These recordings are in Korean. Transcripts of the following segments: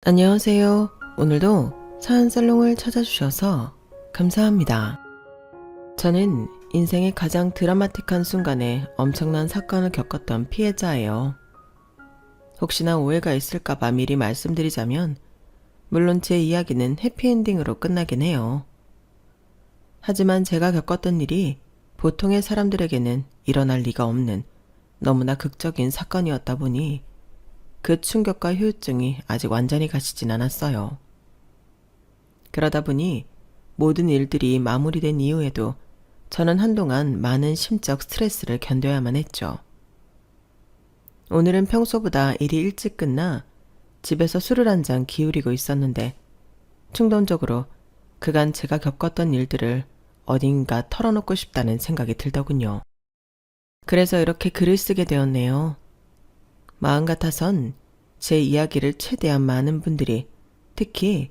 안녕하세요. 오늘도 사연살롱을 찾아주셔서 감사합니다. 저는 인생의 가장 드라마틱한 순간에 엄청난 사건을 겪었던 피해자예요. 혹시나 오해가 있을까봐 미리 말씀드리자면, 물론 제 이야기는 해피엔딩으로 끝나긴 해요. 하지만 제가 겪었던 일이 보통의 사람들에게는 일어날 리가 없는 너무나 극적인 사건이었다 보니 그 충격과 후유증이 아직 완전히 가시진 않았어요. 그러다 보니 모든 일들이 마무리된 이후에도 저는 한동안 많은 심적 스트레스를 견뎌야만 했죠. 오늘은 평소보다 일이 일찍 끝나 집에서 술을 한 잔 기울이고 있었는데 충동적으로 그간 제가 겪었던 일들을 어딘가 털어놓고 싶다는 생각이 들더군요. 그래서 이렇게 글을 쓰게 되었네요. 마음 같아선 제 이야기를 최대한 많은 분들이, 특히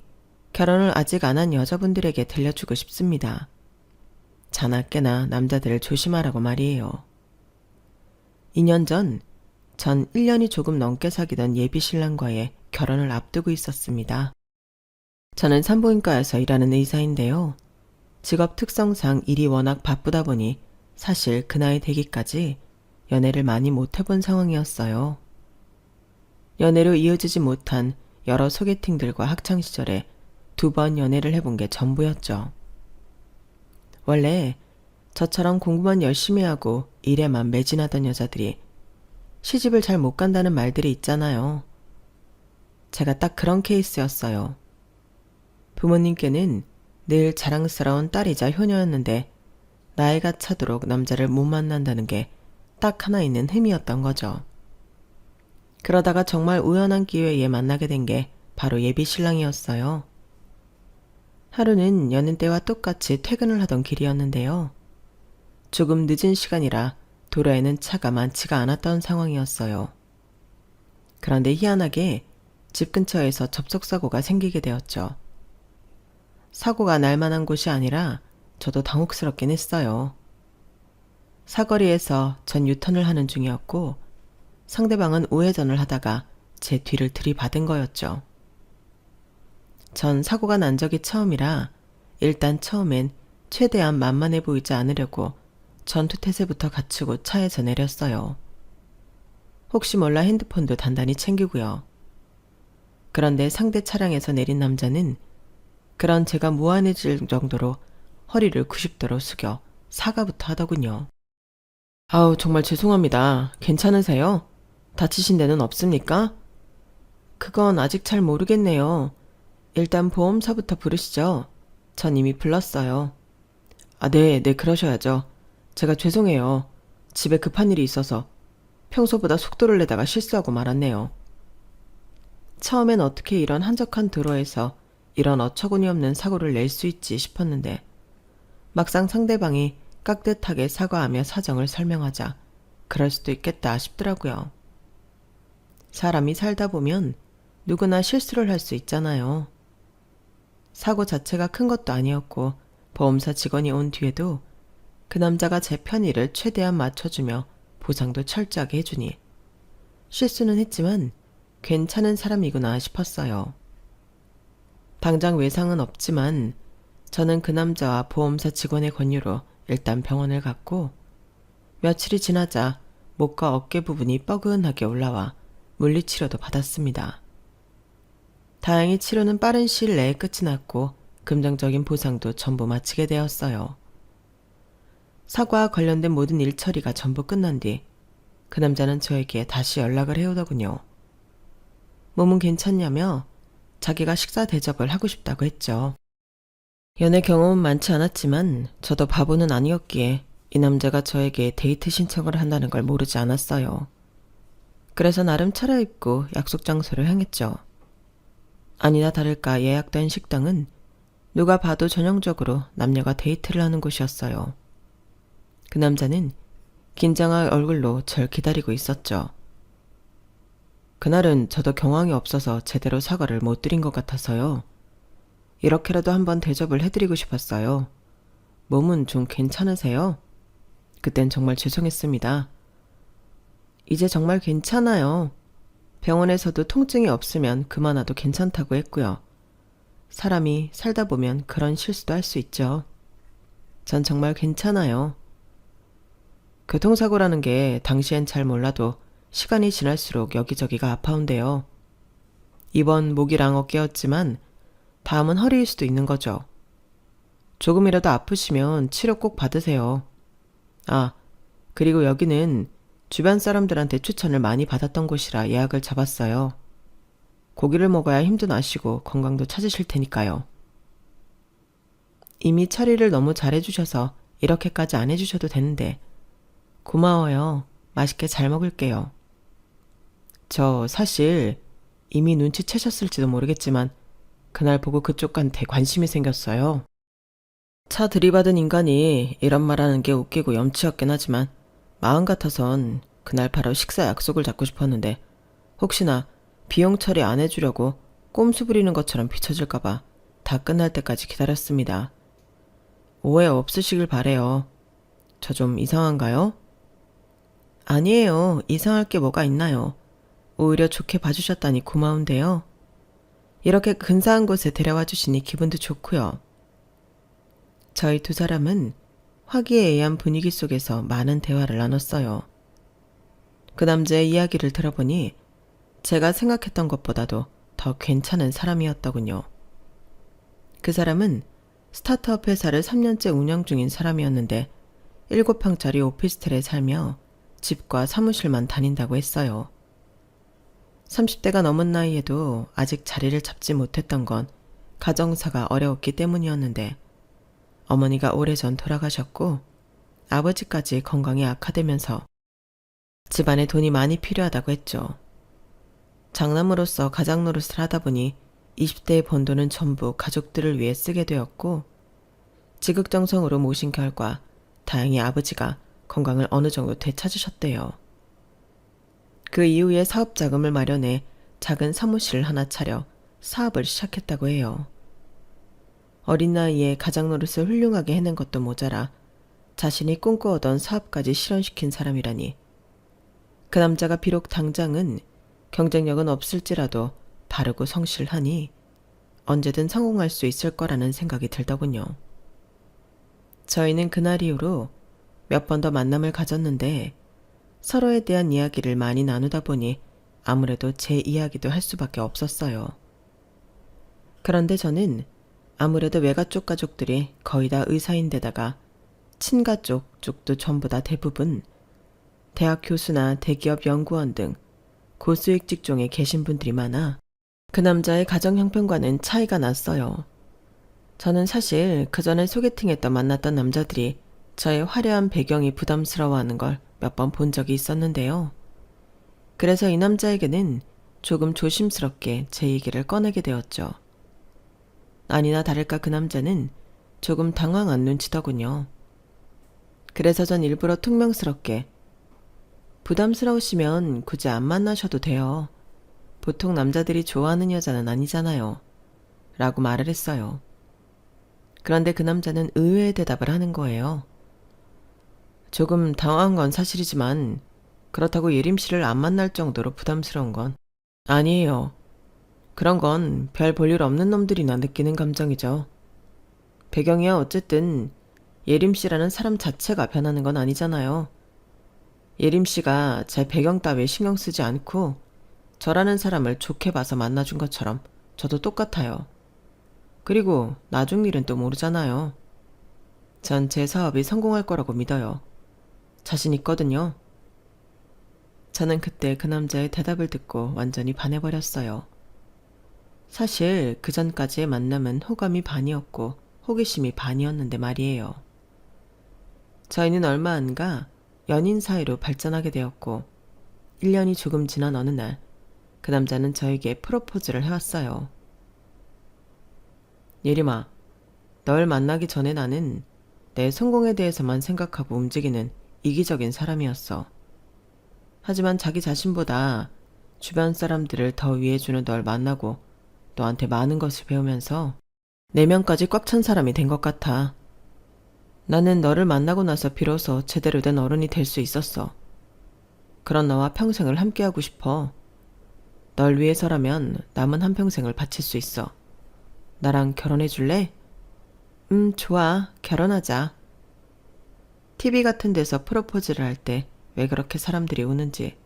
결혼을 아직 안 한 여자분들에게 들려주고 싶습니다. 자나 깨나 남자들을 조심하라고 말이에요. 2년 전, 전 1년이 조금 넘게 사귀던 예비 신랑과의 결혼을 앞두고 있었습니다. 저는 산부인과에서 일하는 의사인데요. 직업 특성상 일이 워낙 바쁘다 보니 사실 그 나이 되기까지 연애를 많이 못 해본 상황이었어요. 연애로 이어지지 못한 여러 소개팅들과 학창시절에 2번 연애를 해본 게 전부였죠. 원래 저처럼 공부만 열심히 하고 일에만 매진하던 여자들이 시집을 잘 못 간다는 말들이 있잖아요. 제가 딱 그런 케이스였어요. 부모님께는 늘 자랑스러운 딸이자 효녀였는데 나이가 차도록 남자를 못 만난다는 게 딱 하나 있는 흠이었던 거죠. 그러다가 정말 우연한 기회에 만나게 된 게 바로 예비 신랑이었어요. 하루는 여는 때와 똑같이 퇴근을 하던 길이었는데요. 조금 늦은 시간이라 도로에는 차가 많지가 않았던 상황이었어요. 그런데 희한하게 집 근처에서 접촉사고가 생기게 되었죠. 사고가 날 만한 곳이 아니라 저도 당혹스럽긴 했어요. 사거리에서 전 유턴을 하는 중이었고 상대방은 우회전을 하다가 제 뒤를 들이받은 거였죠. 전 사고가 난 적이 처음이라 일단 처음엔 최대한 만만해 보이지 않으려고 전투태세부터 갖추고 차에서 내렸어요. 혹시 몰라 핸드폰도 단단히 챙기고요. 그런데 상대 차량에서 내린 남자는 그런 제가 무안해질 정도로 허리를 90도로 숙여 사과부터 하더군요. 아우, 정말 죄송합니다. 괜찮으세요? 다치신 데는 없습니까? 그건 아직 잘 모르겠네요. 일단 보험사부터 부르시죠. 전 이미 불렀어요. 아, 네, 그러셔야죠. 제가 죄송해요. 집에 급한 일이 있어서 평소보다 속도를 내다가 실수하고 말았네요. 처음엔 어떻게 이런 한적한 도로에서 이런 어처구니 없는 사고를 낼 수 있지 싶었는데 막상 상대방이 깍듯하게 사과하며 사정을 설명하자 그럴 수도 있겠다 싶더라고요. 사람이 살다 보면 누구나 실수를 할 수 있잖아요. 사고 자체가 큰 것도 아니었고 보험사 직원이 온 뒤에도 그 남자가 제 편의를 최대한 맞춰주며 보상도 철저하게 해주니 실수는 했지만 괜찮은 사람이구나 싶었어요. 당장 외상은 없지만 저는 그 남자와 보험사 직원의 권유로 일단 병원을 갔고 며칠이 지나자 목과 어깨 부분이 뻐근하게 올라와 물리치료도 받았습니다. 다행히 치료는 빠른 시일 내에 끝이 났고 금전적인 보상도 전부 마치게 되었어요. 사고와 관련된 모든 일 처리가 전부 끝난 뒤 그 남자는 저에게 다시 연락을 해오더군요. 몸은 괜찮냐며 자기가 식사 대접을 하고 싶다고 했죠. 연애 경험은 많지 않았지만 저도 바보는 아니었기에 이 남자가 저에게 데이트 신청을 한다는 걸 모르지 않았어요. 그래서 나름 차려입고 약속 장소를 향했죠. 아니나 다를까 예약된 식당은 누가 봐도 전형적으로 남녀가 데이트를 하는 곳이었어요. 그 남자는 긴장할 얼굴로 절 기다리고 있었죠. 그날은 저도 경황이 없어서 제대로 사과를 못 드린 것 같아서요. 이렇게라도 한번 대접을 해드리고 싶었어요. 몸은 좀 괜찮으세요? 그땐 정말 죄송했습니다. 이제 정말 괜찮아요. 병원에서도 통증이 없으면 그만둬도 괜찮다고 했고요. 사람이 살다 보면 그런 실수도 할 수 있죠. 전 정말 괜찮아요. 교통사고라는 게 당시엔 잘 몰라도 시간이 지날수록 여기저기가 아파온대요. 이번 목이랑 어깨였지만 다음은 허리일 수도 있는 거죠. 조금이라도 아프시면 치료 꼭 받으세요. 아, 그리고 여기는 주변 사람들한테 추천을 많이 받았던 곳이라 예약을 잡았어요. 고기를 먹어야 힘도 나시고 건강도 찾으실 테니까요. 이미 처리를 너무 잘해주셔서 이렇게까지 안 해주셔도 되는데 고마워요. 맛있게 잘 먹을게요. 저 사실 이미 눈치채셨을지도 모르겠지만 그날 보고 그쪽한테 관심이 생겼어요. 차 들이받은 인간이 이런 말하는 게 웃기고 염치없긴 하지만 마음 같아선 그날 바로 식사 약속을 잡고 싶었는데 혹시나 비용 처리 안 해주려고 꼼수 부리는 것처럼 비춰질까봐 다 끝날 때까지 기다렸습니다. 오해 없으시길 바래요. 저 좀 이상한가요? 아니에요. 이상할 게 뭐가 있나요? 오히려 좋게 봐주셨다니 고마운데요. 이렇게 근사한 곳에 데려와 주시니 기분도 좋고요. 저희 두 사람은 화기애애한 분위기 속에서 많은 대화를 나눴어요. 그 남자의 이야기를 들어보니 제가 생각했던 것보다도 더 괜찮은 사람이었더군요. 그 사람은 스타트업 회사를 3년째 운영 중인 사람이었는데 7평짜리 오피스텔에 살며 집과 사무실만 다닌다고 했어요. 30대가 넘은 나이에도 아직 자리를 잡지 못했던 건 가정사가 어려웠기 때문이었는데 어머니가 오래전 돌아가셨고 아버지까지 건강이 악화되면서 집안에 돈이 많이 필요하다고 했죠. 장남으로서 가장 노릇을 하다 보니 20대에 번 돈은 전부 가족들을 위해 쓰게 되었고 지극정성으로 모신 결과 다행히 아버지가 건강을 어느 정도 되찾으셨대요. 그 이후에 사업 자금을 마련해 작은 사무실을 하나 차려 사업을 시작했다고 해요. 어린 나이에 가장 노릇을 훌륭하게 해낸 것도 모자라 자신이 꿈꿔오던 사업까지 실현시킨 사람이라니. 그 남자가 비록 당장은 경쟁력은 없을지라도 바르고 성실하니 언제든 성공할 수 있을 거라는 생각이 들더군요. 저희는 그날 이후로 몇 번 더 만남을 가졌는데 서로에 대한 이야기를 많이 나누다 보니 아무래도 제 이야기도 할 수밖에 없었어요. 그런데 저는 아무래도 외가 쪽 가족들이 거의 다 의사인데다가 친가 쪽도 전부 다 대부분 대학 교수나 대기업 연구원 등 고수익 직종에 계신 분들이 많아 그 남자의 가정 형편과는 차이가 났어요. 저는 사실 그전에 소개팅했던 만났던 남자들이 저의 화려한 배경이 부담스러워하는 걸 몇 번 본 적이 있었는데요. 그래서 이 남자에게는 조금 조심스럽게 제 얘기를 꺼내게 되었죠. 아니나 다를까 그 남자는 조금 당황한 눈치더군요. 그래서 전 일부러 퉁명스럽게 부담스러우시면 굳이 안 만나셔도 돼요. 보통 남자들이 좋아하는 여자는 아니잖아요. 라고 말을 했어요. 그런데 그 남자는 의외의 대답을 하는 거예요. 조금 당황한 건 사실이지만 그렇다고 예림 씨를 안 만날 정도로 부담스러운 건 아니에요. 그런 건 별 볼일 없는 놈들이나 느끼는 감정이죠. 배경이야 어쨌든 예림 씨라는 사람 자체가 변하는 건 아니잖아요. 예림 씨가 제 배경 따위에 신경 쓰지 않고 저라는 사람을 좋게 봐서 만나준 것처럼 저도 똑같아요. 그리고 나중 일은 또 모르잖아요. 전 제 사업이 성공할 거라고 믿어요. 자신 있거든요. 저는 그때 그 남자의 대답을 듣고 완전히 반해버렸어요. 사실 그 전까지의 만남은 호감이 반이었고 호기심이 반이었는데 말이에요. 저희는 얼마 안 가 연인 사이로 발전하게 되었고 1년이 조금 지난 어느 날 그 남자는 저에게 프로포즈를 해왔어요. 예림아, 널 만나기 전에 나는 내 성공에 대해서만 생각하고 움직이는 이기적인 사람이었어. 하지만 자기 자신보다 주변 사람들을 더 위해주는 널 만나고 너한테 많은 것을 배우면서 내면까지 꽉 찬 사람이 된 것 같아. 나는 너를 만나고 나서 비로소 제대로 된 어른이 될 수 있었어. 그런 너와 평생을 함께하고 싶어. 널 위해서라면 남은 한평생을 바칠 수 있어. 나랑 결혼해 줄래? 좋아. 결혼하자. TV 같은 데서 프로포즈를 할 때 왜 그렇게 사람들이 우는지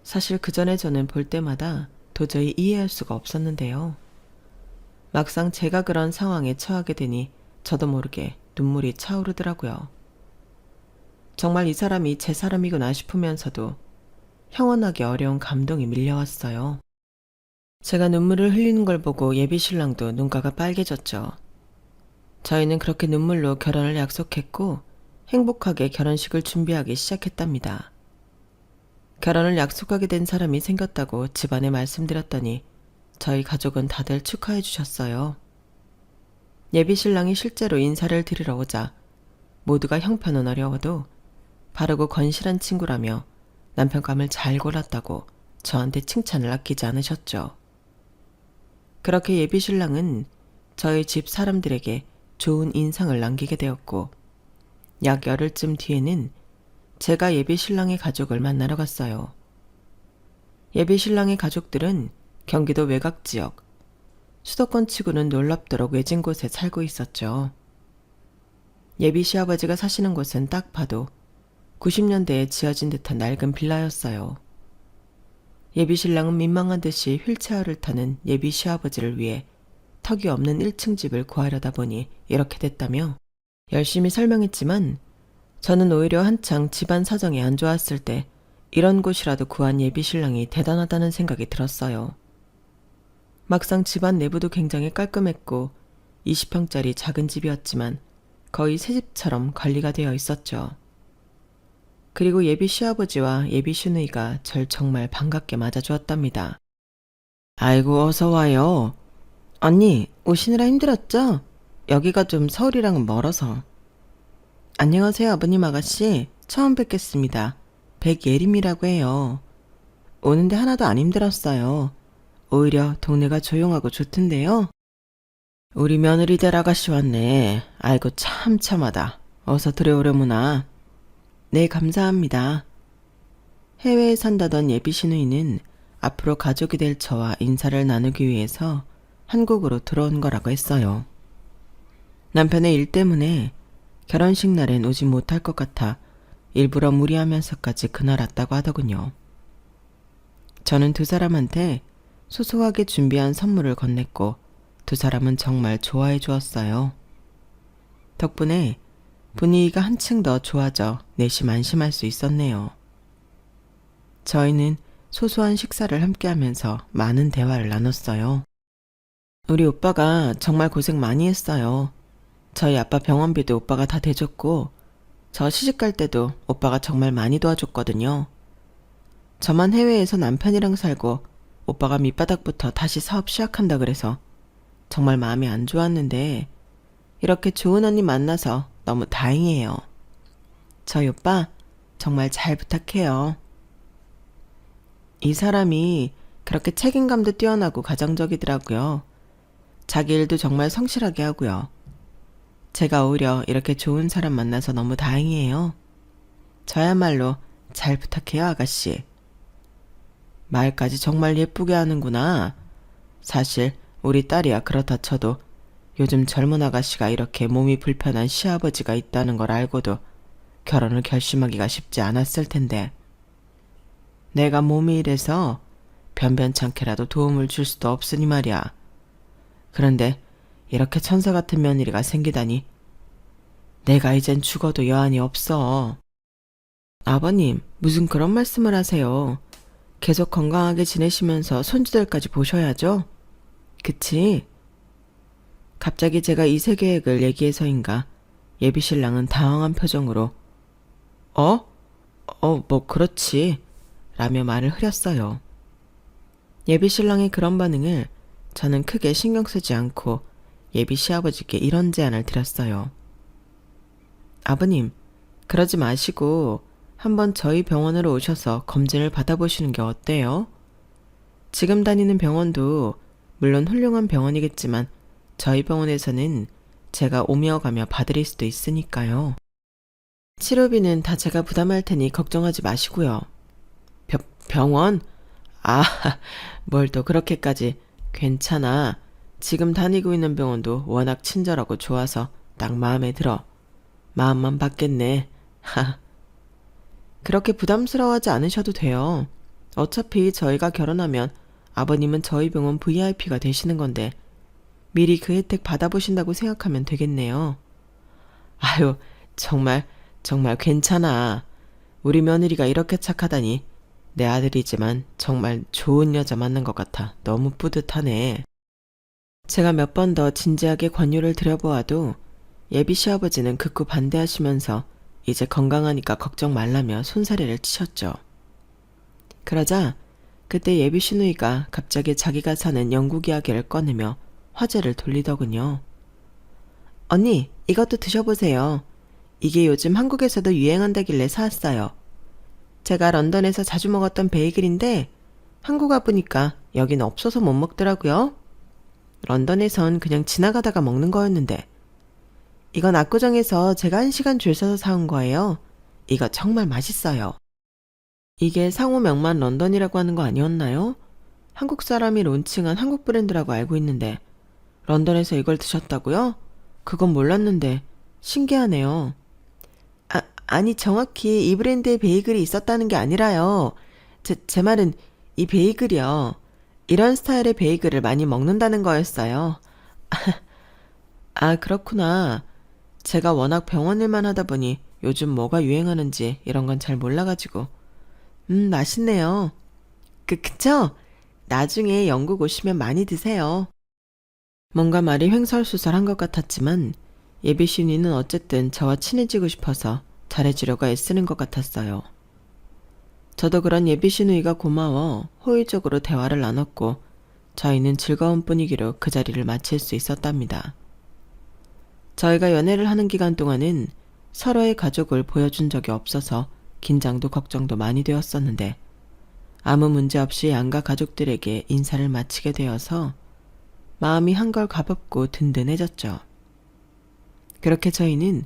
사실 그 전에 저는 볼 때마다 도저히 이해할 수가 없었는데요. 막상 제가 그런 상황에 처하게 되니 저도 모르게 눈물이 차오르더라고요. 정말 이 사람이 제 사람이구나 싶으면서도 형언하기 어려운 감동이 밀려왔어요. 제가 눈물을 흘리는 걸 보고 예비 신랑도 눈가가 빨개졌죠. 저희는 그렇게 눈물로 결혼을 약속했고 행복하게 결혼식을 준비하기 시작했답니다. 결혼을 약속하게 된 사람이 생겼다고 집안에 말씀드렸더니 저희 가족은 다들 축하해 주셨어요. 예비 신랑이 실제로 인사를 드리러 오자 모두가 형편은 어려워도 바르고 건실한 친구라며 남편감을 잘 골랐다고 저한테 칭찬을 아끼지 않으셨죠. 그렇게 예비 신랑은 저희 집 사람들에게 좋은 인상을 남기게 되었고 약 열흘쯤 뒤에는 제가 예비 신랑의 가족을 만나러 갔어요. 예비 신랑의 가족들은 경기도 외곽 지역, 수도권 치고는 놀랍도록 외진 곳에 살고 있었죠. 예비 시아버지가 사시는 곳은 딱 봐도 90년대에 지어진 듯한 낡은 빌라였어요. 예비 신랑은 민망한 듯이 휠체어를 타는 예비 시아버지를 위해 턱이 없는 1층 집을 구하려다 보니 이렇게 됐다며 열심히 설명했지만 저는 오히려 한창 집안 사정이 안 좋았을 때 이런 곳이라도 구한 예비 신랑이 대단하다는 생각이 들었어요. 막상 집안 내부도 굉장히 깔끔했고 20평짜리 작은 집이었지만 거의 새 집처럼 관리가 되어 있었죠. 그리고 예비 시아버지와 예비 시누이가 절 정말 반갑게 맞아주었답니다. 아이고 어서 와요. 언니 오시느라 힘들었죠? 여기가 좀 서울이랑은 멀어서. 안녕하세요 아버님 아가씨. 처음 뵙겠습니다. 백예림이라고 해요. 오는데 하나도 안 힘들었어요. 오히려 동네가 조용하고 좋던데요. 우리 며느리들 아가씨 왔네. 아이고 참 참하다. 어서 들어오려무나. 네 감사합니다. 해외에 산다던 예비 시누이는 앞으로 가족이 될 저와 인사를 나누기 위해서 한국으로 들어온 거라고 했어요. 남편의 일 때문에 결혼식 날엔 오지 못할 것 같아 일부러 무리하면서까지 그날 왔다고 하더군요. 저는 두 사람한테 소소하게 준비한 선물을 건넸고 두 사람은 정말 좋아해 주었어요. 덕분에 분위기가 한층 더 좋아져 내심 안심할 수 있었네요. 저희는 소소한 식사를 함께하면서 많은 대화를 나눴어요. 우리 오빠가 정말 고생 많이 했어요. 저희 아빠 병원비도 오빠가 다 대줬고 저 시집갈 때도 오빠가 정말 많이 도와줬거든요. 저만 해외에서 남편이랑 살고 오빠가 밑바닥부터 다시 사업 시작한다 그래서 정말 마음이 안 좋았는데 이렇게 좋은 언니 만나서 너무 다행이에요. 저희 오빠 정말 잘 부탁해요. 이 사람이 그렇게 책임감도 뛰어나고 가정적이더라고요. 자기 일도 정말 성실하게 하고요. 제가 오히려 이렇게 좋은 사람 만나서 너무 다행이에요. 저야말로 잘 부탁해요, 아가씨. 말까지 정말 예쁘게 하는구나. 사실 우리 딸이야 그렇다 쳐도 요즘 젊은 아가씨가 이렇게 몸이 불편한 시아버지가 있다는 걸 알고도 결혼을 결심하기가 쉽지 않았을 텐데. 내가 몸이 이래서 변변찮게라도 도움을 줄 수도 없으니 말이야. 그런데 이렇게 천사 같은 며느리가 생기다니 내가 이젠 죽어도 여한이 없어. 아버님, 무슨 그런 말씀을 하세요. 계속 건강하게 지내시면서 손주들까지 보셔야죠. 그치? 갑자기 제가 이세 계획을 얘기해서인가 예비 신랑은 당황한 표정으로 뭐 그렇지 라며 말을 흐렸어요. 예비 신랑의 그런 반응을 저는 크게 신경 쓰지 않고 예비 시아버지께 이런 제안을 드렸어요. 아버님, 그러지 마시고 한번 저희 병원으로 오셔서 검진을 받아보시는 게 어때요? 지금 다니는 병원도 물론 훌륭한 병원이겠지만 저희 병원에서는 제가 오며 가며 봐드릴 수도 있으니까요. 치료비는 다 제가 부담할 테니 걱정하지 마시고요. 병원? 아, 뭘 또 그렇게까지. 괜찮아. 지금 다니고 있는 병원도 워낙 친절하고 좋아서 딱 마음에 들어. 마음만 받겠네. 하. 그렇게 부담스러워하지 않으셔도 돼요. 어차피 저희가 결혼하면 아버님은 저희 병원 VIP가 되시는 건데 미리 그 혜택 받아보신다고 생각하면 되겠네요. 아유, 정말, 정말 괜찮아. 우리 며느리가 이렇게 착하다니. 내 아들이지만 정말 좋은 여자 만난 것 같아. 너무 뿌듯하네. 제가 몇 번 더 진지하게 권유를 드려보아도 예비 시아버지는 극구 반대하시면서 이제 건강하니까 걱정 말라며 손사래를 치셨죠. 그러자 그때 예비 시누이가 갑자기 자기가 사는 영국 이야기를 꺼내며 화제를 돌리더군요. 언니, 이것도 드셔보세요. 이게 요즘 한국에서도 유행한다길래 사왔어요. 제가 런던에서 자주 먹었던 베이글인데 한국 와보니까 여긴 없어서 못 먹더라고요. 런던에선 그냥 지나가다가 먹는 거였는데 이건 압구정에서 제가 1시간 줄 서서 사온 거예요. 이거 정말 맛있어요. 이게 상호명만 런던이라고 하는 거 아니었나요? 한국 사람이 론칭한 한국 브랜드라고 알고 있는데 런던에서 이걸 드셨다고요? 그건 몰랐는데 신기하네요. 아니 정확히 이 브랜드의 베이글이 있었다는 게 아니라요. 제 말은 이 베이글이요. 이런 스타일의 베이글을 많이 먹는다는 거였어요. 아, 그렇구나. 제가 워낙 병원 일만 하다 보니 요즘 뭐가 유행하는지 이런 건 잘 몰라가지고. 맛있네요. 그쵸? 나중에 영국 오시면 많이 드세요. 뭔가 말이 횡설수설한 것 같았지만 예비 신이는 어쨌든 저와 친해지고 싶어서 잘해주려고 애쓰는 것 같았어요. 저도 그런 예비 시누이가 고마워 호의적으로 대화를 나눴고 저희는 즐거운 분위기로 그 자리를 마칠 수 있었답니다. 저희가 연애를 하는 기간 동안은 서로의 가족을 보여준 적이 없어서 긴장도 걱정도 많이 되었었는데 아무 문제 없이 양가 가족들에게 인사를 마치게 되어서 마음이 한결 가볍고 든든해졌죠. 그렇게 저희는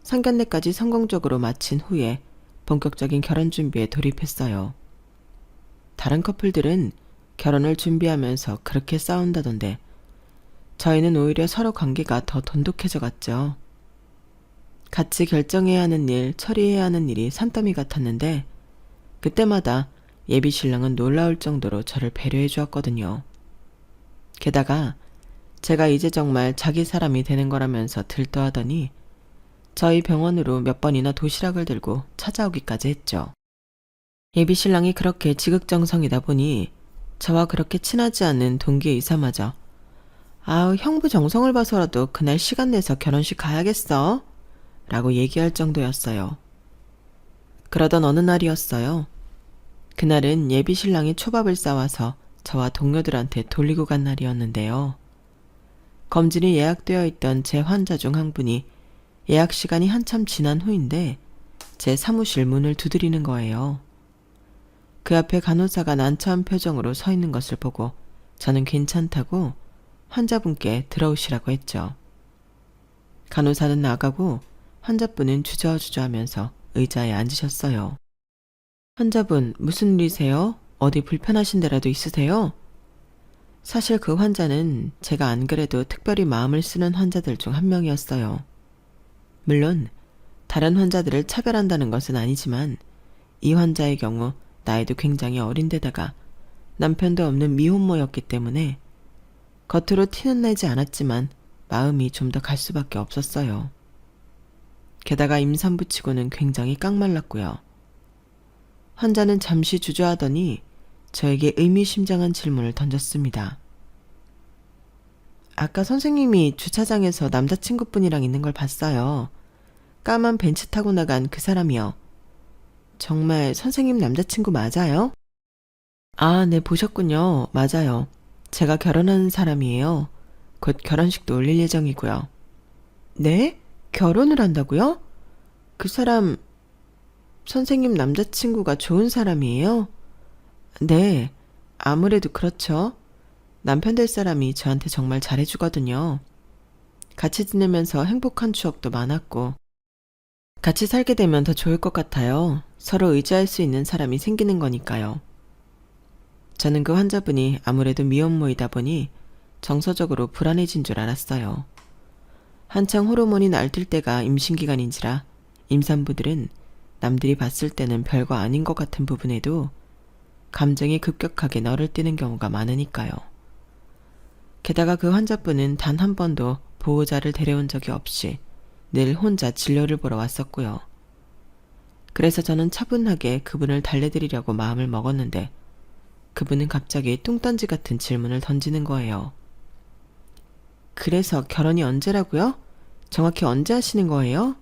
상견례까지 성공적으로 마친 후에 본격적인 결혼 준비에 돌입했어요. 다른 커플들은 결혼을 준비하면서 그렇게 싸운다던데 저희는 오히려 서로 관계가 더 돈독해져 갔죠. 같이 결정해야 하는 일, 처리해야 하는 일이 산더미 같았는데 그때마다 예비 신랑은 놀라울 정도로 저를 배려해 주었거든요. 게다가 제가 이제 정말 자기 사람이 되는 거라면서 들떠하더니 저희 병원으로 몇 번이나 도시락을 들고 찾아오기까지 했죠. 예비 신랑이 그렇게 지극정성이다 보니 저와 그렇게 친하지 않은 동기 의사마저 아우 형부 정성을 봐서라도 그날 시간 내서 결혼식 가야겠어 라고 얘기할 정도였어요. 그러던 어느 날이었어요. 그날은 예비 신랑이 초밥을 싸와서 저와 동료들한테 돌리고 간 날이었는데요. 검진이 예약되어 있던 제 환자 중 한 분이 예약 시간이 한참 지난 후인데 제 사무실 문을 두드리는 거예요. 그 앞에 간호사가 난처한 표정으로 서 있는 것을 보고 저는 괜찮다고 환자분께 들어오시라고 했죠. 간호사는 나가고 환자분은 주저주저 하면서 의자에 앉으셨어요. 환자분, 무슨 일이세요? 어디 불편하신 데라도 있으세요? 사실 그 환자는 제가 안 그래도 특별히 마음을 쓰는 환자들 중 한 명이었어요. 물론 다른 환자들을 차별한다는 것은 아니지만 이 환자의 경우 나이도 굉장히 어린 데다가 남편도 없는 미혼모였기 때문에 겉으로 티는 내지 않았지만 마음이 좀 더 갈 수밖에 없었어요. 게다가 임산부치고는 굉장히 깡말랐고요. 환자는 잠시 주저하더니 저에게 의미심장한 질문을 던졌습니다. 아까 선생님이 주차장에서 남자친구분이랑 있는 걸 봤어요. 까만 벤츠 타고 나간 그 사람이요. 정말 선생님 남자친구 맞아요? 아, 네, 보셨군요. 맞아요. 제가 결혼하는 사람이에요. 곧 결혼식도 올릴 예정이고요. 네? 결혼을 한다고요? 그 사람, 선생님 남자친구가 좋은 사람이에요? 네, 아무래도 그렇죠. 남편 될 사람이 저한테 정말 잘해주거든요. 같이 지내면서 행복한 추억도 많았고 같이 살게 되면 더 좋을 것 같아요. 서로 의지할 수 있는 사람이 생기는 거니까요. 저는 그 환자분이 아무래도 미혼모이다 보니 정서적으로 불안해진 줄 알았어요. 한창 호르몬이 날뛸 때가 임신기간인지라 임산부들은 남들이 봤을 때는 별거 아닌 것 같은 부분에도 감정이 급격하게 너를 띠는 경우가 많으니까요. 게다가 그 환자분은 단 한 번도 보호자를 데려온 적이 없이 늘 혼자 진료를 보러 왔었고요. 그래서 저는 차분하게 그분을 달래드리려고 마음을 먹었는데 그분은 갑자기 뚱딴지 같은 질문을 던지는 거예요. 그래서 결혼이 언제라고요? 정확히 언제 하시는 거예요?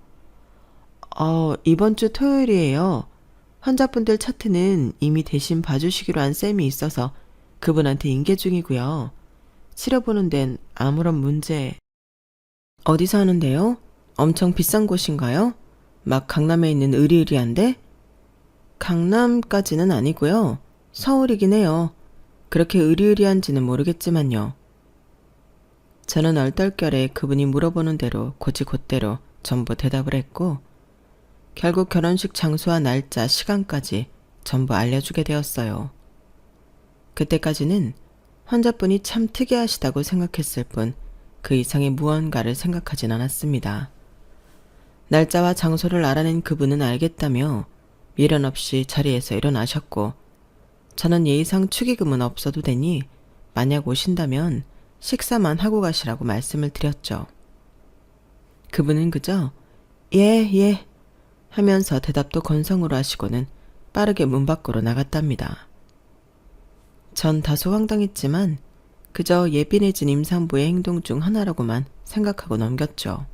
이번 주 토요일이에요. 환자분들 차트는 이미 대신 봐주시기로 한 쌤이 있어서 그분한테 인계 중이고요. 치료보는 데는 아무런 문제. 어디서 하는데요? 엄청 비싼 곳인가요? 막 강남에 있는 으리으리한데? 강남까지는 아니고요. 서울이긴 해요. 그렇게 으리으리한지는 모르겠지만요. 저는 얼떨결에 그분이 물어보는 대로 곧이곧대로 전부 대답을 했고 결국 결혼식 장소와 날짜, 시간까지 전부 알려주게 되었어요. 그때까지는 환자분이 참 특이하시다고 생각했을 뿐 그 이상의 무언가를 생각하진 않았습니다. 날짜와 장소를 알아낸 그분은 알겠다며 미련 없이 자리에서 일어나셨고 저는 예의상 축의금은 없어도 되니 만약 오신다면 식사만 하고 가시라고 말씀을 드렸죠. 그분은 그저 예 하면서 대답도 건성으로 하시고는 빠르게 문 밖으로 나갔답니다. 전 다소 황당했지만 그저 예민해진 임산부의 행동 중 하나라고만 생각하고 넘겼죠.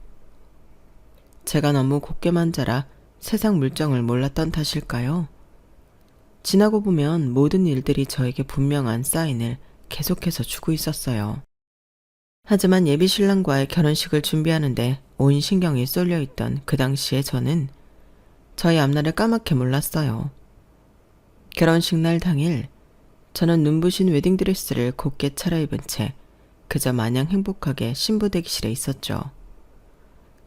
제가 너무 곱게만 자라 세상 물정을 몰랐던 탓일까요? 지나고 보면 모든 일들이 저에게 분명한 사인을 계속해서 주고 있었어요. 하지만 예비 신랑과의 결혼식을 준비하는데 온 신경이 쏠려 있던 그 당시에 저는 저희 앞날을 까맣게 몰랐어요. 결혼식 날 당일 저는 눈부신 웨딩드레스를 곱게 차려입은 채 그저 마냥 행복하게 신부 대기실에 있었죠.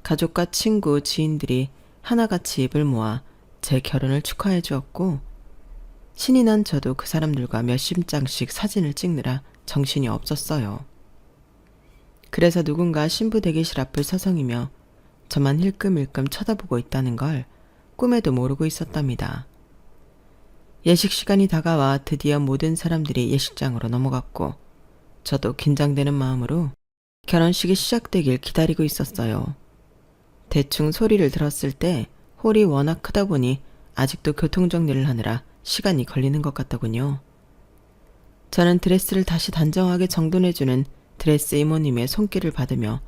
가족과 친구, 지인들이 하나같이 입을 모아 제 결혼을 축하해 주었고 신이 난 저도 그 사람들과 몇십 장씩 사진을 찍느라 정신이 없었어요. 그래서 누군가 신부 대기실 앞을 서성이며 저만 힐끔힐끔 쳐다보고 있다는 걸 꿈에도 모르고 있었답니다. 예식 시간이 다가와 드디어 모든 사람들이 예식장으로 넘어갔고 저도 긴장되는 마음으로 결혼식이 시작되길 기다리고 있었어요. 대충 소리를 들었을 때 홀이 워낙 크다 보니 아직도 교통정리를 하느라 시간이 걸리는 것 같더군요. 저는 드레스를 다시 단정하게 정돈해주는 드레스 이모님의 손길을 받으며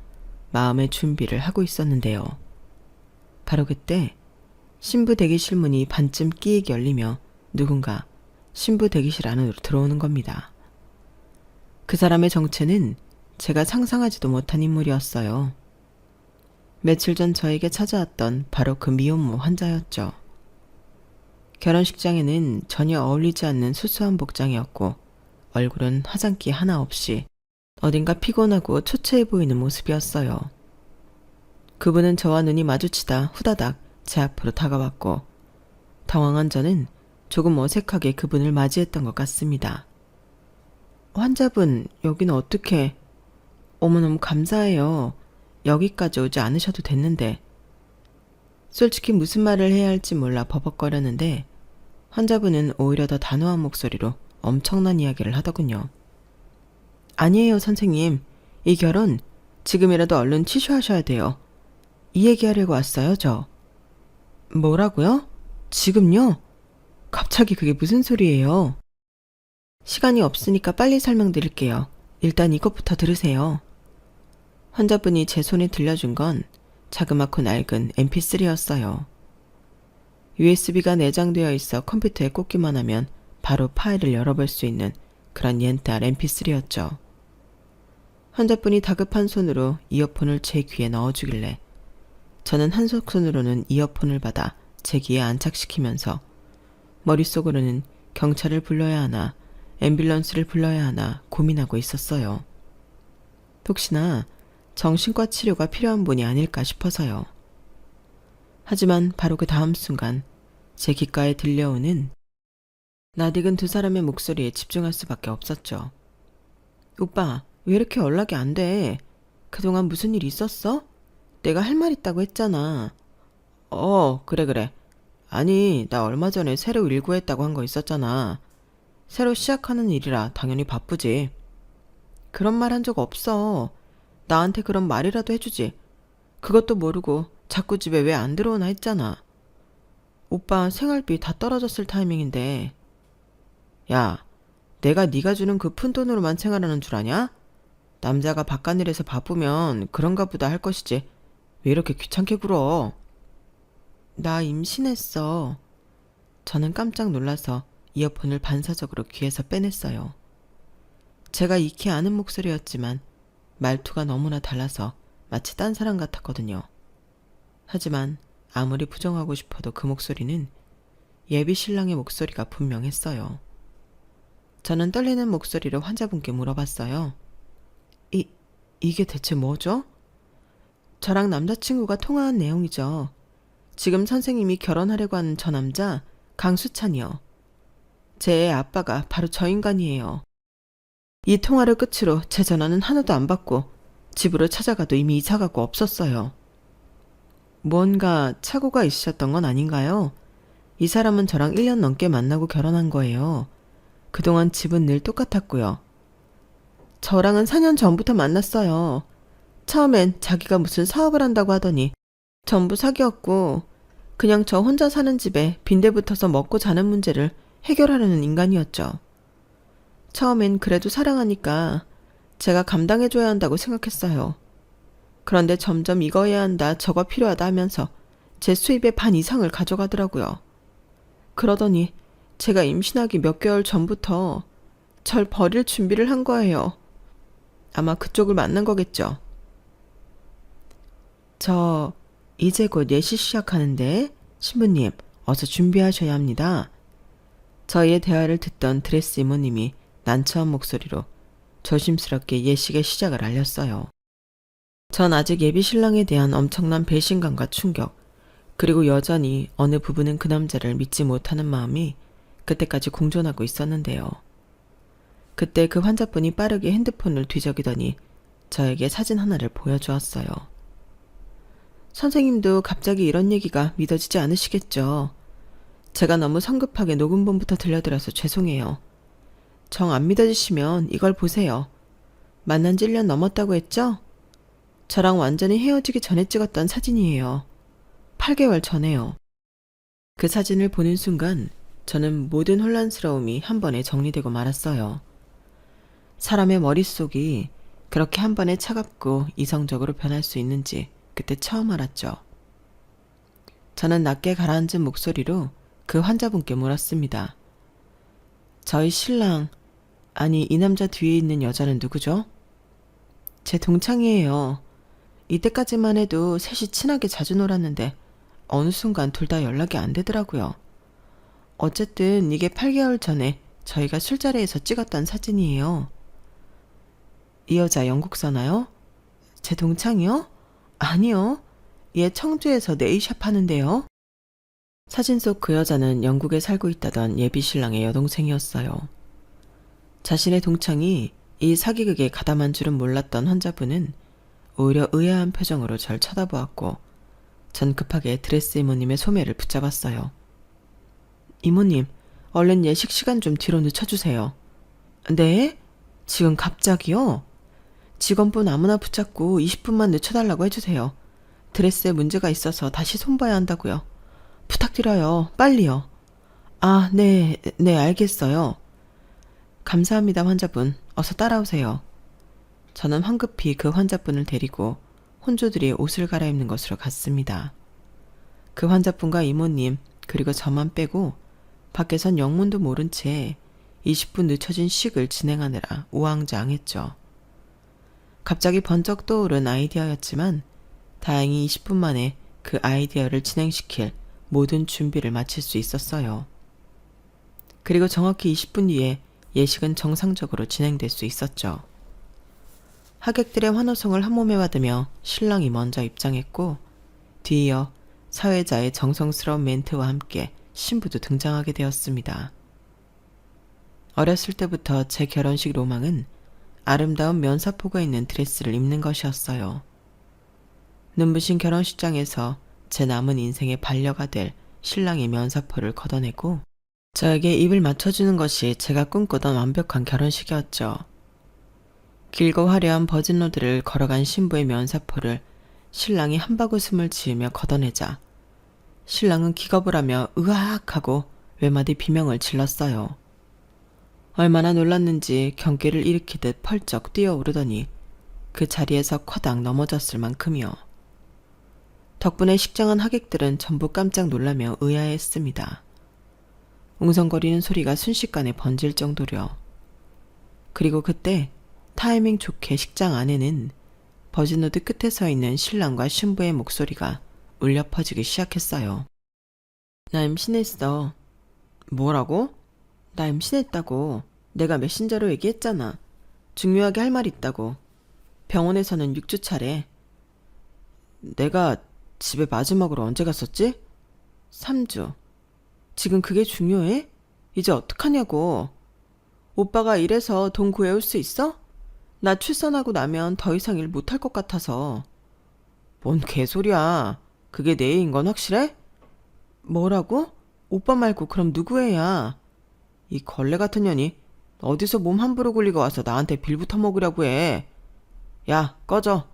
마음의 준비를 하고 있었는데요. 바로 그때 신부 대기실 문이 반쯤 끼익 열리며 누군가 신부 대기실 안으로 들어오는 겁니다. 그 사람의 정체는 제가 상상하지도 못한 인물이었어요. 며칠 전 저에게 찾아왔던 바로 그 미혼모 환자였죠. 결혼식장에는 전혀 어울리지 않는 수수한 복장이었고 얼굴은 화장기 하나 없이 어딘가 피곤하고 초췌해 보이는 모습이었어요. 그분은 저와 눈이 마주치다 후다닥 제 앞으로 다가왔고 당황한 저는 조금 어색하게 그분을 맞이했던 것 같습니다. 환자분, 여기는 어떻게? 어머너무 감사해요. 여기까지 오지 않으셔도 됐는데. 솔직히 무슨 말을 해야 할지 몰라 버벅거렸는데 환자분은 오히려 더 단호한 목소리로 엄청난 이야기를 하더군요. 아니에요, 선생님. 이 결혼 지금이라도 얼른 취소하셔야 돼요. 이 얘기하려고 왔어요, 저. 뭐라고요? 지금요? 갑자기 그게 무슨 소리예요? 시간이 없으니까 빨리 설명드릴게요. 일단 이것부터 들으세요. 환자분이 제 손에 들려준 건 자그맣고 낡은 mp3였어요. USB가 내장되어 있어 컴퓨터에 꽂기만 하면 바로 파일을 열어볼 수 있는 그런 옛날 mp3였죠. 환자분이 다급한 손으로 이어폰을 제 귀에 넣어주길래 저는 한손으로는 이어폰을 받아 제 귀에 안착시키면서 머릿속으로는 경찰을 불러야 하나 앰뷸런스를 불러야 하나 고민하고 있었어요. 혹시나 정신과 치료가 필요한 분이 아닐까 싶어서요. 하지만 바로 그 다음 순간 제 귓가에 들려오는 낯익은 두 사람의 목소리에 집중할 수밖에 없었죠. 오빠, 왜 이렇게 연락이 안 돼? 그동안 무슨 일 있었어? 내가 할 말 있다고 했잖아. 그래. 아니, 나 얼마 전에 새로 일구했다고 한 거 있었잖아. 새로 시작하는 일이라 당연히 바쁘지. 그런 말 한 적 없어. 나한테 그런 말이라도 해주지. 그것도 모르고 자꾸 집에 왜 안 들어오나 했잖아. 오빠 생활비 다 떨어졌을 타이밍인데. 야, 내가 네가 주는 그 푼돈으로만 생활하는 줄 아냐? 남자가 바깥일에서 바쁘면 그런가 보다 할 것이지. 왜 이렇게 귀찮게 굴어? 나 임신했어. 저는 깜짝 놀라서 이어폰을 반사적으로 귀에서 빼냈어요. 제가 익히 아는 목소리였지만 말투가 너무나 달라서 마치 딴 사람 같았거든요. 하지만 아무리 부정하고 싶어도 그 목소리는 예비 신랑의 목소리가 분명했어요. 저는 떨리는 목소리로 환자분께 물어봤어요. 이게 대체 뭐죠? 저랑 남자친구가 통화한 내용이죠. 지금 선생님이 결혼하려고 하는 저 남자 강수찬이요. 제 애 아빠가 바로 저 인간이에요. 이 통화를 끝으로 제 전화는 하나도 안 받고 집으로 찾아가도 이미 이사가고 없었어요. 뭔가 착오가 있으셨던 건 아닌가요? 이 사람은 저랑 1년 넘게 만나고 결혼한 거예요. 그동안 집은 늘 똑같았고요. 저랑은 4년 전부터 만났어요. 처음엔 자기가 무슨 사업을 한다고 하더니 전부 사기였고 그냥 저 혼자 사는 집에 빈대 붙어서 먹고 자는 문제를 해결하려는 인간이었죠. 처음엔 그래도 사랑하니까 제가 감당해줘야 한다고 생각했어요. 그런데 점점 이거 해야 한다, 저거 필요하다 하면서 제 수입의 반 이상을 가져가더라고요. 그러더니 제가 임신하기 몇 개월 전부터 절 버릴 준비를 한 거예요. 아마 그쪽을 만난 거겠죠. 저 이제 곧 예시 시작하는데 신부님 어서 준비하셔야 합니다. 저희의 대화를 듣던 드레스 이모님이 난처한 목소리로 조심스럽게 예식의 시작을 알렸어요. 전 아직 예비 신랑에 대한 엄청난 배신감과 충격, 그리고 여전히 어느 부분은 그 남자를 믿지 못하는 마음이 그때까지 공존하고 있었는데요. 그때 그 환자분이 빠르게 핸드폰을 뒤적이더니 저에게 사진 하나를 보여주었어요. 선생님도 갑자기 이런 얘기가 믿어지지 않으시겠죠. 제가 너무 성급하게 녹음본부터 들려드려서 죄송해요. 정 안 믿어지시면 이걸 보세요. 만난 지 1년 넘었다고 했죠? 저랑 완전히 헤어지기 전에 찍었던 사진이에요. 8개월 전에요. 그 사진을 보는 순간 저는 모든 혼란스러움이 한 번에 정리되고 말았어요. 사람의 머릿속이 그렇게 한 번에 차갑고 이성적으로 변할 수 있는지 그때 처음 알았죠. 저는 낮게 가라앉은 목소리로 그 환자분께 물었습니다. 저희 신랑, 아니 이 남자 뒤에 있는 여자는 누구죠? 제 동창이에요. 이때까지만 해도 셋이 친하게 자주 놀았는데 어느 순간 둘 다 연락이 안 되더라고요. 어쨌든 이게 8개월 전에 저희가 술자리에서 찍었던 사진이에요. 이 여자 영국 사나요? 제 동창이요? 아니요. 얘 청주에서 네일샵 하는데요. 사진 속 그 여자는 영국에 살고 있다던 예비 신랑의 여동생이었어요. 자신의 동창이 이 사기극에 가담한 줄은 몰랐던 환자분은 오히려 의아한 표정으로 절 쳐다보았고 전 급하게 드레스 이모님의 소매를 붙잡았어요. 이모님, 얼른 예식 시간 좀 뒤로 늦춰주세요. 네? 지금 갑자기요? 직원분 아무나 붙잡고 20분만 늦춰달라고 해주세요. 드레스에 문제가 있어서 다시 손봐야 한다고요. 부탁드려요. 빨리요. 아, 네, 알겠어요. 감사합니다, 환자분. 어서 따라오세요. 저는 황급히 그 환자분을 데리고 혼주들이 옷을 갈아입는 곳으로 갔습니다. 그 환자분과 이모님, 그리고 저만 빼고 밖에선 영문도 모른 채 20분 늦춰진 식을 진행하느라 우왕좌왕했죠. 갑자기 번쩍 떠오른 아이디어였지만 다행히 20분 만에 그 아이디어를 진행시킬 모든 준비를 마칠 수 있었어요. 그리고 정확히 20분 뒤에 예식은 정상적으로 진행될 수 있었죠. 하객들의 환호성을 한몸에 받으며 신랑이 먼저 입장했고 뒤이어 사회자의 정성스러운 멘트와 함께 신부도 등장하게 되었습니다. 어렸을 때부터 제 결혼식 로망은 아름다운 면사포가 있는 드레스를 입는 것이었어요. 눈부신 결혼식장에서 제 남은 인생의 반려가 될 신랑의 면사포를 걷어내고 저에게 입을 맞춰주는 것이 제가 꿈꾸던 완벽한 결혼식이었죠. 길고 화려한 버진로드를 걸어간 신부의 면사포를 신랑이 한바구음을 지으며 걷어내자 신랑은 기겁을 하며 으악 하고 외마디 비명을 질렀어요. 얼마나 놀랐는지 경기를 일으키듯 펄쩍 뛰어오르더니 그 자리에서 커당 넘어졌을 만큼이요. 덕분에 식장한 하객들은 전부 깜짝 놀라며 의아해했습니다. 웅성거리는 소리가 순식간에 번질 정도려. 그리고 그때 타이밍 좋게 식장 안에는 버진로드 끝에 서 있는 신랑과 신부의 목소리가 울려 퍼지기 시작했어요. 나 임신했어. 뭐라고? 나 임신했다고. 내가 메신저로 얘기했잖아. 중요하게 할 말이 있다고. 병원에서는 6주 차래. 내가 집에 마지막으로 언제 갔었지? 3주. 지금 그게 중요해? 이제 어떡하냐고. 오빠가 일해서 돈 구해올 수 있어? 나 출산하고 나면 더 이상 일 못할 것 같아서. 뭔 개소리야. 그게 내 애인 건 확실해? 뭐라고? 오빠 말고 그럼 누구 애야? 이 걸레 같은 년이 어디서 몸 함부로 굴리고 와서 나한테 빌부터 먹으려고 해. 야, 꺼져.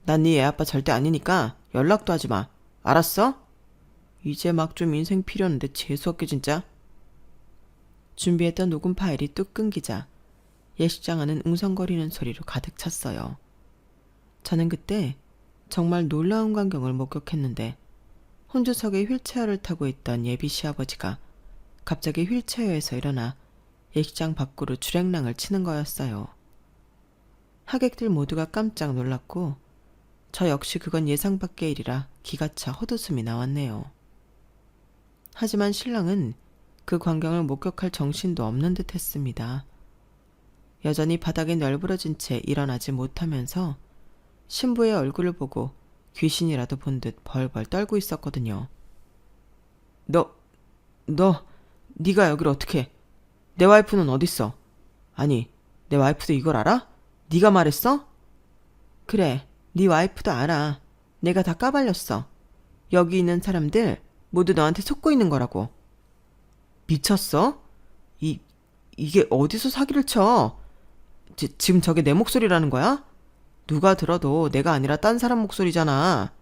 난 네 애 아빠 절대 아니니까 연락도 하지 마. 알았어? 이제 막 좀 인생 필요한데 재수없게 진짜. 준비했던 녹음 파일이 뚝 끊기자 예식장 안은 웅성거리는 소리로 가득 찼어요. 저는 그때 정말 놀라운 광경을 목격했는데 혼주석에 휠체어를 타고 있던 예비 시아버지가 갑자기 휠체어에서 일어나 예식장 밖으로 주랭랑을 치는 거였어요. 하객들 모두가 깜짝 놀랐고 저 역시 그건 예상 밖의 일이라 기가 차 헛웃음이 나왔네요. 하지만 신랑은 그 광경을 목격할 정신도 없는 듯 했습니다. 여전히 바닥에 널브러진 채 일어나지 못하면서 신부의 얼굴을 보고 귀신이라도 본 듯 벌벌 떨고 있었거든요. 네가 여기를 어떻게? 내 와이프는 어딨어? 아니, 내 와이프도 이걸 알아? 네가 말했어? 그래, 네 와이프도 알아. 내가 다 까발렸어. 여기 있는 사람들 모두 너한테 속고 있는 거라고. 미쳤어? 이게 어디서 사기를 쳐? 지금 저게 내 목소리라는 거야? 누가 들어도 내가 아니라 딴 사람 목소리잖아.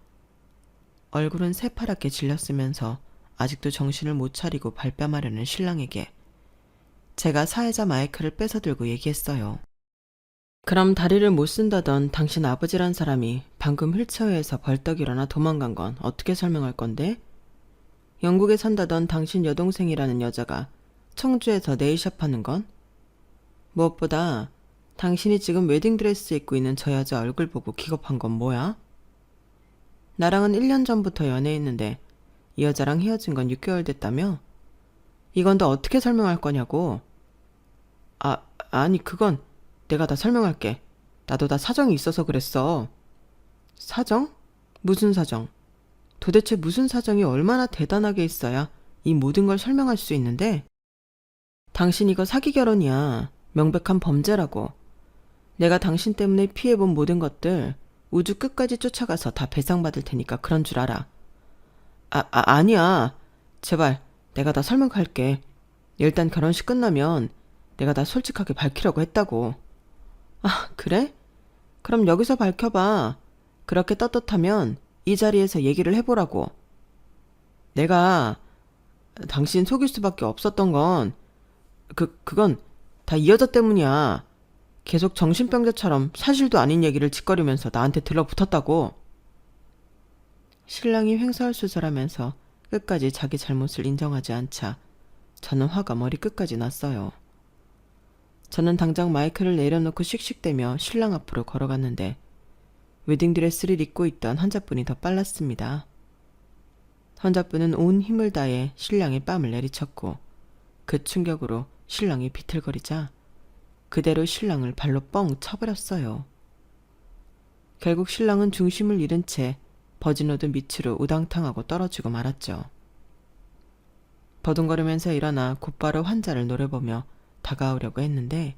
얼굴은 새파랗게 질렸으면서 아직도 정신을 못 차리고 발뺌하려는 신랑에게 제가 사회자 마이크를 뺏어들고 얘기했어요. 그럼 다리를 못 쓴다던 당신 아버지란 사람이 방금 휠체어에서 벌떡 일어나 도망간 건 어떻게 설명할 건데? 영국에 산다던 당신 여동생이라는 여자가 청주에서 네일샵 하는 건? 무엇보다 당신이 지금 웨딩드레스 입고 있는 저 여자 얼굴 보고 기겁한 건 뭐야? 나랑은 1년 전부터 연애했는데 이 여자랑 헤어진 건 6개월 됐다며? 이건 너 어떻게 설명할 거냐고. 아니 그건 내가 다 설명할게. 나도 다 사정이 있어서 그랬어. 사정? 무슨 사정? 도대체 무슨 사정이 얼마나 대단하게 있어야 이 모든 걸 설명할 수 있는데? 당신 이거 사기 결혼이야. 명백한 범죄라고. 내가 당신 때문에 피해본 모든 것들 우주 끝까지 쫓아가서 다 배상받을 테니까 그런 줄 알아. 아니야. 제발 내가 다 설명할게. 일단 결혼식 끝나면 내가 다 솔직하게 밝히려고 했다고. 그래? 그럼 여기서 밝혀봐. 그렇게 떳떳하면 이 자리에서 얘기를 해보라고. 내가 당신 속일 수밖에 없었던 건 그건 다 이 여자 때문이야. 계속 정신병자처럼 사실도 아닌 얘기를 짓거리면서 나한테 들러붙었다고. 신랑이 횡설수설하면서 끝까지 자기 잘못을 인정하지 않자 저는 화가 머리 끝까지 났어요. 저는 당장 마이크를 내려놓고 씩씩대며 신랑 앞으로 걸어갔는데 웨딩드레스를 입고 있던 환자분이 더 빨랐습니다. 환자분은 온 힘을 다해 신랑의 뺨을 내리쳤고 그 충격으로 신랑이 비틀거리자 그대로 신랑을 발로 뻥 쳐버렸어요. 결국 신랑은 중심을 잃은 채 버진로드 밑으로 우당탕하고 떨어지고 말았죠. 버둥거리면서 일어나 곧바로 환자를 노려보며 다가오려고 했는데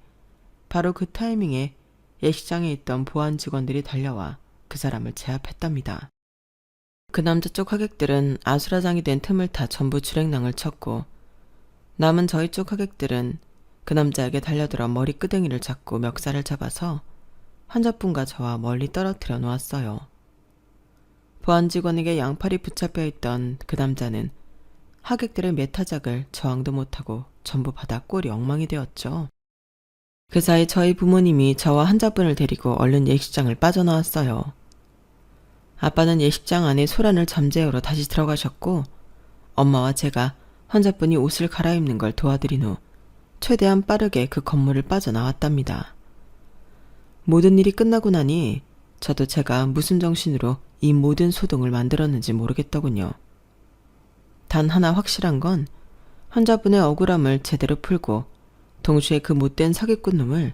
바로 그 타이밍에 예식장에 있던 보안 직원들이 달려와 그 사람을 제압했답니다. 그 남자 쪽 하객들은 아수라장이 된 틈을 타 전부 주랭랑을 쳤고 남은 저희 쪽 하객들은 그 남자에게 달려들어 머리 끄댕이를 잡고 멱살을 잡아서 환자분과 저와 멀리 떨어뜨려 놓았어요. 보안 직원에게 양팔이 붙잡혀 있던 그 남자는 하객들의 메타작을 저항도 못하고 전부 받아 꼴이 엉망이 되었죠. 그 사이 저희 부모님이 저와 환자분을 데리고 얼른 예식장을 빠져나왔어요. 아빠는 예식장 안에 소란을 잠재우러 다시 들어가셨고 엄마와 제가 환자분이 옷을 갈아입는 걸 도와드린 후 최대한 빠르게 그 건물을 빠져나왔답니다. 모든 일이 끝나고 나니 저도 제가 무슨 정신으로 이 모든 소동을 만들었는지 모르겠더군요. 단 하나 확실한 건 환자분의 억울함을 제대로 풀고 동시에 그 못된 사기꾼 놈을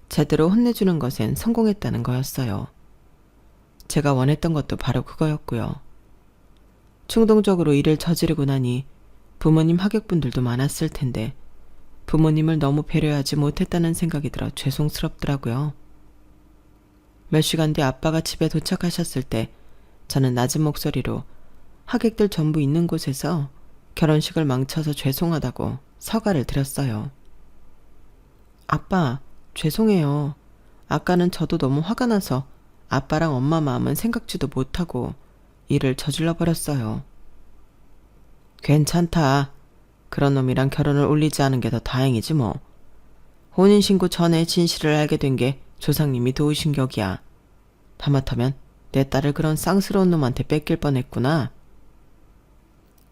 제대로 혼내주는 것엔 성공했다는 거였어요. 제가 원했던 것도 바로 그거였고요. 충동적으로 일을 저지르고 나니 부모님 하객분들도 많았을 텐데 부모님을 너무 배려하지 못했다는 생각이 들어 죄송스럽더라고요. 몇 시간 뒤 아빠가 집에 도착하셨을 때 저는 낮은 목소리로 하객들 전부 있는 곳에서 결혼식을 망쳐서 죄송하다고 사과를 드렸어요. 아빠, 죄송해요. 아까는 저도 너무 화가 나서 아빠랑 엄마 마음은 생각지도 못하고 일을 저질러 버렸어요. 괜찮다. 그런 놈이랑 결혼을 올리지 않은 게 더 다행이지 뭐. 혼인신고 전에 진실을 알게 된 게 조상님이 도우신 격이야. 하마터면 내 딸을 그런 쌍스러운 놈한테 뺏길 뻔했구나.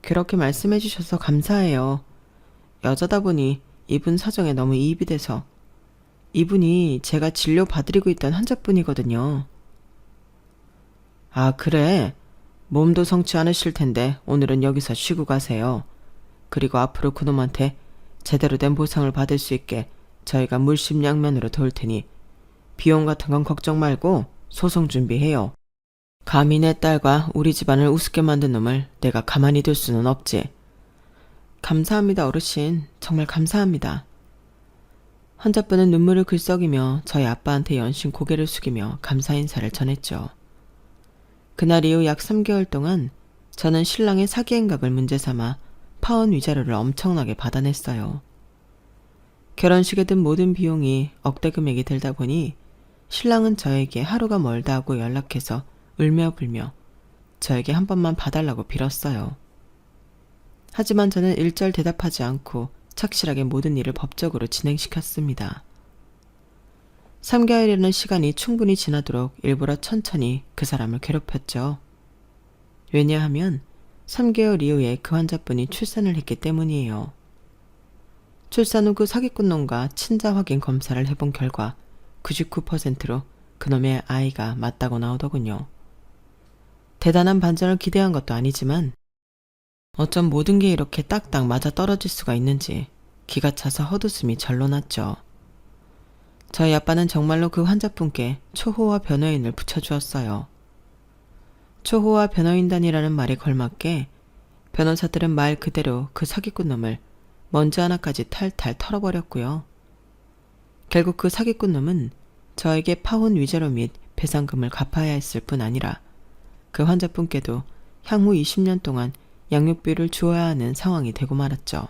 그렇게 말씀해 주셔서 감사해요. 여자다 보니 이분 사정에 너무 이입이 돼서. 이분이 제가 진료 받으리고 있던 환자분이거든요. 아, 그래? 몸도 성치 않으실 텐데 오늘은 여기서 쉬고 가세요. 그리고 앞으로 그놈한테 제대로 된 보상을 받을 수 있게 저희가 물심양면으로 도울 테니 비용 같은 건 걱정 말고 소송 준비해요. 감히 내 딸과 우리 집안을 우습게 만든 놈을 내가 가만히 둘 수는 없지. 감사합니다, 어르신. 정말 감사합니다. 환자분은 눈물을 글썩이며 저희 아빠한테 연신 고개를 숙이며 감사 인사를 전했죠. 그날 이후 약 3개월 동안 저는 신랑의 사기 행각을 문제 삼아 파혼 위자료를 엄청나게 받아냈어요. 결혼식에 든 모든 비용이 억대 금액이 들다 보니 신랑은 저에게 하루가 멀다 하고 연락해서 울며 불며 저에게 한 번만 봐달라고 빌었어요. 하지만 저는 일절 대답하지 않고 착실하게 모든 일을 법적으로 진행시켰습니다. 3개월이라는 시간이 충분히 지나도록 일부러 천천히 그 사람을 괴롭혔죠. 왜냐하면 3개월 이후에 그 환자분이 출산을 했기 때문이에요. 출산 후 그 사기꾼 놈과 친자 확인 검사를 해본 결과 99%로 그놈의 아이가 맞다고 나오더군요. 대단한 반전을 기대한 것도 아니지만 어쩜 모든 게 이렇게 딱딱 맞아 떨어질 수가 있는지 기가 차서 헛웃음이 절로 났죠. 저희 아빠는 정말로 그 환자분께 초호화 변호인을 붙여주었어요. 초호화 변호인단이라는 말에 걸맞게 변호사들은 말 그대로 그 사기꾼 놈을 먼지 하나까지 탈탈 털어버렸고요. 결국 그 사기꾼 놈은 저에게 파혼 위자료 및 배상금을 갚아야 했을 뿐 아니라 그 환자분께도 향후 20년 동안 양육비를 주어야 하는 상황이 되고 말았죠.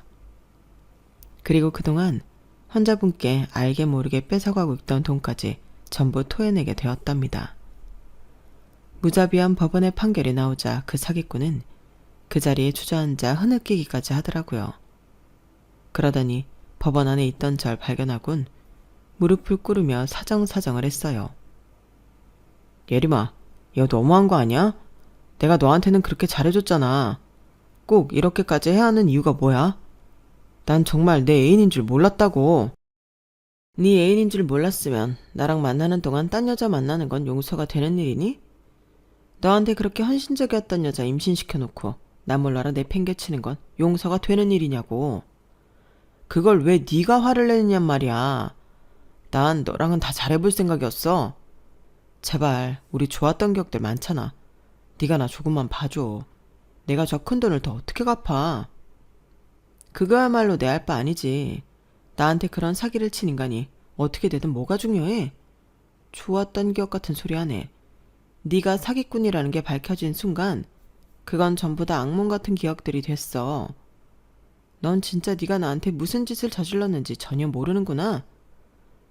그리고 그동안 환자분께 알게 모르게 뺏어가고 있던 돈까지 전부 토해내게 되었답니다. 무자비한 법원의 판결이 나오자 그 사기꾼은 그 자리에 주저앉아 흐느끼기까지 하더라고요. 그러더니 법원 안에 있던 절 발견하곤 무릎을 꿇으며 사정사정을 했어요. 예림아, 이거 너무한 거 아니야? 내가 너한테는 그렇게 잘해줬잖아. 꼭 이렇게까지 해야 하는 이유가 뭐야? 난 정말 내 애인인 줄 몰랐다고. 네 애인인 줄 몰랐으면 나랑 만나는 동안 딴 여자 만나는 건 용서가 되는 일이니? 너한테 그렇게 헌신적이었던 여자 임신시켜놓고 나 몰라라 내팽개치는 건 용서가 되는 일이냐고. 그걸 왜 네가 화를 내느냔 말이야. 난 너랑은 다 잘해볼 생각이었어. 제발 우리 좋았던 기억들 많잖아. 네가 나 조금만 봐줘. 내가 저 큰 돈을 더 어떻게 갚아. 그거야말로 내 할 바 아니지. 나한테 그런 사기를 친 인간이 어떻게 되든 뭐가 중요해? 좋았던 기억 같은 소리 하네. 네가 사기꾼이라는 게 밝혀진 순간 그건 전부 다 악몽 같은 기억들이 됐어. 넌 진짜 네가 나한테 무슨 짓을 저질렀는지 전혀 모르는구나.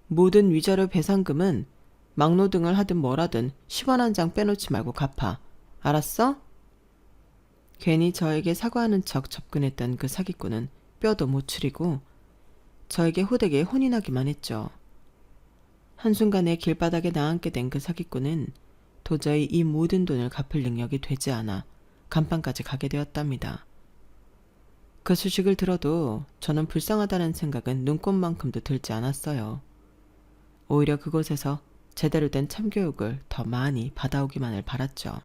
모든 위자료 배상금은 막노동을 하든 뭘 하든 10원 한 장 빼놓지 말고 갚아. 알았어? 괜히 저에게 사과하는 척 접근했던 그 사기꾼은 뼈도 못 추리고 저에게 호되게 혼이 나기만 했죠. 한순간에 길바닥에 나앉게 된 그 사기꾼은 도저히 이 모든 돈을 갚을 능력이 되지 않아 간판까지 가게 되었답니다. 그 소식을 들어도 저는 불쌍하다는 생각은 눈꼽만큼도 들지 않았어요. 오히려 그곳에서 제대로 된 참교육을 더 많이 받아오기만을 바랐죠.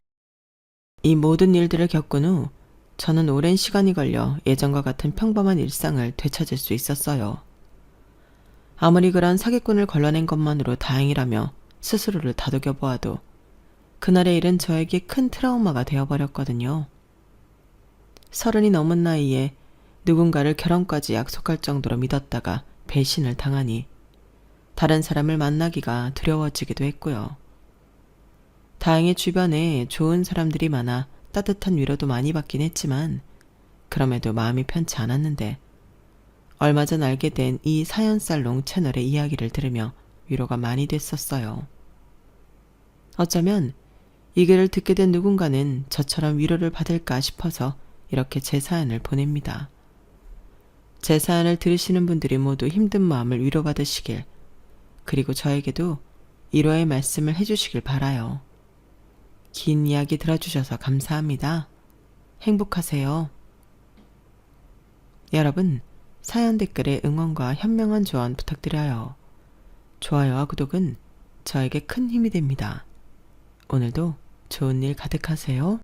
이 모든 일들을 겪은 후 저는 오랜 시간이 걸려 예전과 같은 평범한 일상을 되찾을 수 있었어요. 아무리 그런 사기꾼을 걸러낸 것만으로 다행이라며 스스로를 다독여 보아도 그날의 일은 저에게 큰 트라우마가 되어버렸거든요. 30이 넘은 나이에 누군가를 결혼까지 약속할 정도로 믿었다가 배신을 당하니 다른 사람을 만나기가 두려워지기도 했고요. 다행히 주변에 좋은 사람들이 많아 따뜻한 위로도 많이 받긴 했지만 그럼에도 마음이 편치 않았는데 얼마 전 알게 된 이 사연살롱 채널의 이야기를 들으며 위로가 많이 됐었어요. 어쩌면 이 글을 듣게 된 누군가는 저처럼 위로를 받을까 싶어서 이렇게 제 사연을 보냅니다. 제 사연을 들으시는 분들이 모두 힘든 마음을 위로받으시길, 그리고 저에게도 위로의 말씀을 해주시길 바라요. 긴 이야기 들어주셔서 감사합니다. 행복하세요. 여러분, 사연 댓글에 응원과 현명한 조언 부탁드려요. 좋아요와 구독은 저에게 큰 힘이 됩니다. 오늘도 좋은 일 가득하세요.